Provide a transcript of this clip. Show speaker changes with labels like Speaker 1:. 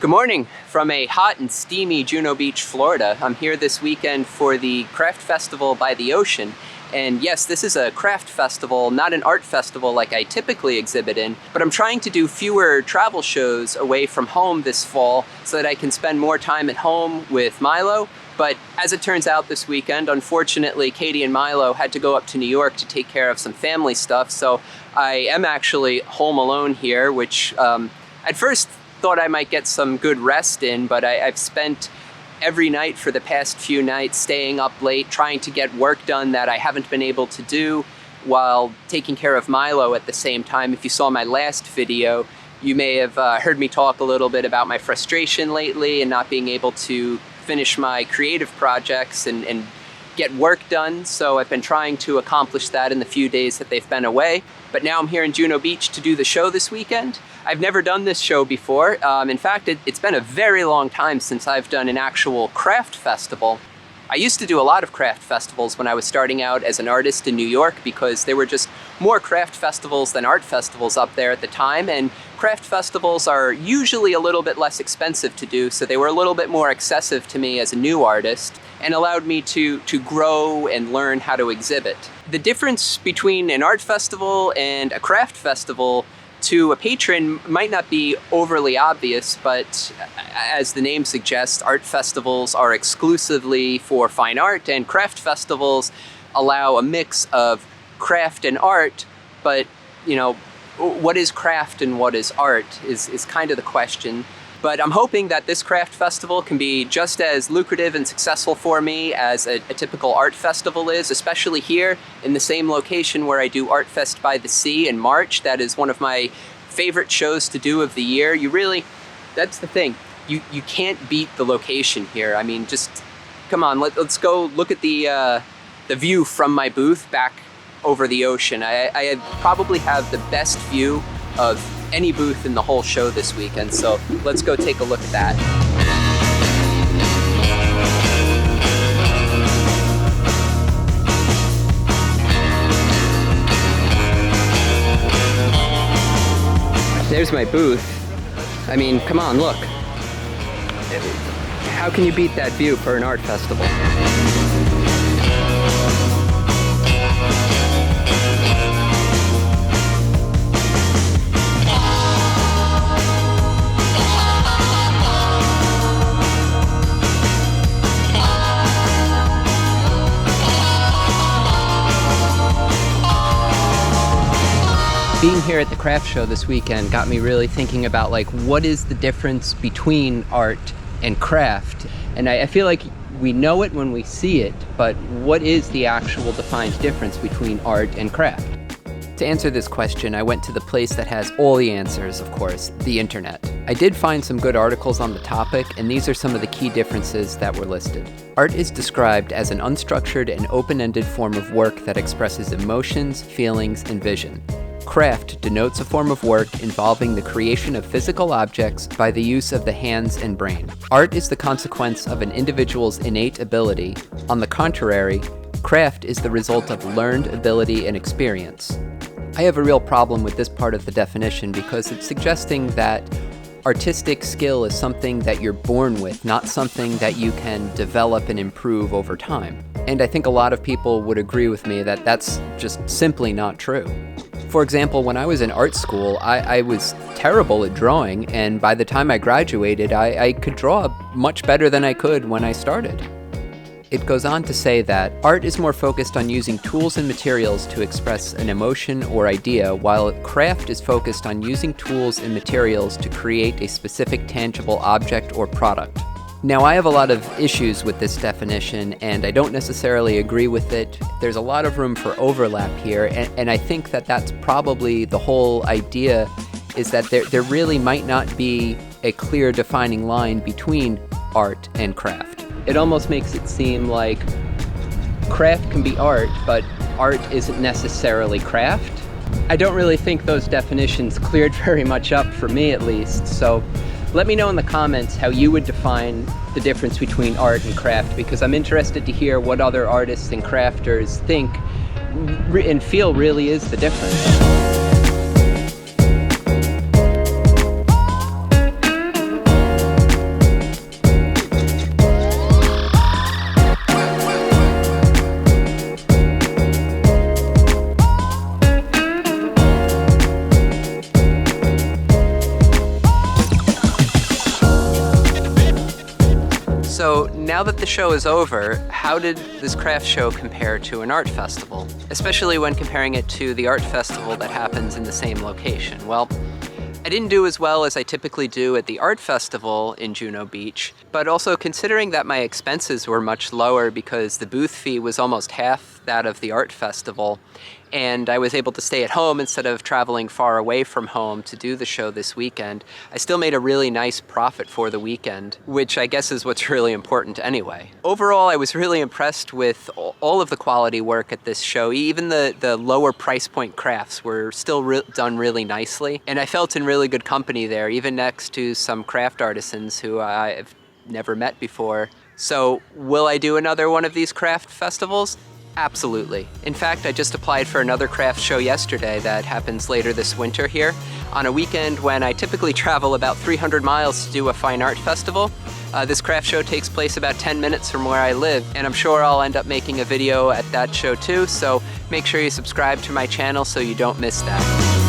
Speaker 1: Good morning from a hot and steamy Juno Beach, Florida. I'm here this weekend for the Craft Festival by the ocean. And yes, this is a craft festival, not an art festival like I typically exhibit in, but I'm trying to do fewer travel shows away from home this fall so that I can spend more time at home with Milo. But as it turns out this weekend, unfortunately, Katie and Milo had to go up to New York to take care of some family stuff. So I am actually home alone here, which at first thought I might get some good rest in, but I've spent every night for the past few nights staying up late trying to get work done that I haven't been able to do while taking care of Milo at the same time. If you saw my last video, you may have heard me talk a little bit about my frustration lately and not being able to finish my creative projects and get work done. So I've been trying to accomplish that in the few days that they've been away. But now I'm here in Juno Beach to do the show this weekend. I've never done this show before. In fact, it's been a very long time since I've done an actual craft festival. I used to do a lot of craft festivals when I was starting out as an artist in New York because there were just more craft festivals than art festivals up there at the time, and craft festivals are usually a little bit less expensive to do, so they were a little bit more accessible to me as a new artist and allowed me to grow and learn how to exhibit. The difference between an art festival and a craft festival to a patron might not be overly obvious, but as the name suggests, art festivals are exclusively for fine art, and craft festivals allow a mix of craft and art. But, you know, what is craft and what is art is kind of the question. But I'm hoping that this craft festival can be just as lucrative and successful for me as a typical art festival is, especially here in the same location where I do Art Fest by the Sea in March. That is one of my favorite shows to do of the year. That's the thing. You can't beat the location here. I mean, just come on, let's go look at the view from my booth back over the ocean. I probably have the best view of any booth in the whole show this weekend, so let's go take a look at that. There's my booth. I mean, come on, look. How can you beat that view for an art festival? Being here at the craft show this weekend got me really thinking about, like, what is the difference between art and craft? And I feel like we know it when we see it, but what is the actual defined difference between art and craft? To answer this question, I went to the place that has all the answers, of course, the internet. I did find some good articles on the topic, and these are some of the key differences that were listed. Art is described as an unstructured and open-ended form of work that expresses emotions, feelings, and vision. Craft denotes a form of work involving the creation of physical objects by the use of the hands and brain. Art is the consequence of an individual's innate ability. On the contrary, craft is the result of learned ability and experience. I have a real problem with this part of the definition because it's suggesting that artistic skill is something that you're born with, not something that you can develop and improve over time. And I think a lot of people would agree with me that that's just simply not true. For example, when I was in art school, I was terrible at drawing, and by the time I graduated, I could draw much better than I could when I started. It goes on to say that art is more focused on using tools and materials to express an emotion or idea, while craft is focused on using tools and materials to create a specific tangible object or product. Now, I have a lot of issues with this definition, and I don't necessarily agree with it. There's a lot of room for overlap here, and I think that that's probably the whole idea, is that there really might not be a clear defining line between art and craft. It almost makes it seem like craft can be art, but art isn't necessarily craft. I don't really think those definitions cleared very much up for me, at least, so let me know in the comments how you would define the difference between art and craft, because I'm interested to hear what other artists and crafters think and feel really is the difference. So now that the show is over, how did this craft show compare to an art festival? Especially when comparing it to the art festival that happens in the same location. Well, I didn't do as well as I typically do at the art festival in Juno Beach, but also considering that my expenses were much lower because the booth fee was almost half that of the art festival, and I was able to stay at home instead of traveling far away from home to do the show this weekend, I still made a really nice profit for the weekend, which I guess is what's really important anyway. Overall, I was really impressed with all of the quality work at this show. Even the lower price point crafts were still done really nicely, and I felt in really good company there, even next to some craft artisans who I've never met before. So, will I do another one of these craft festivals? Absolutely. In fact, I just applied for another craft show yesterday that happens later this winter here, on a weekend when I typically travel about 300 miles to do a fine art festival. This craft show takes place about 10 minutes from where I live, and I'm sure I'll end up making a video at that show too, so make sure you subscribe to my channel so you don't miss that.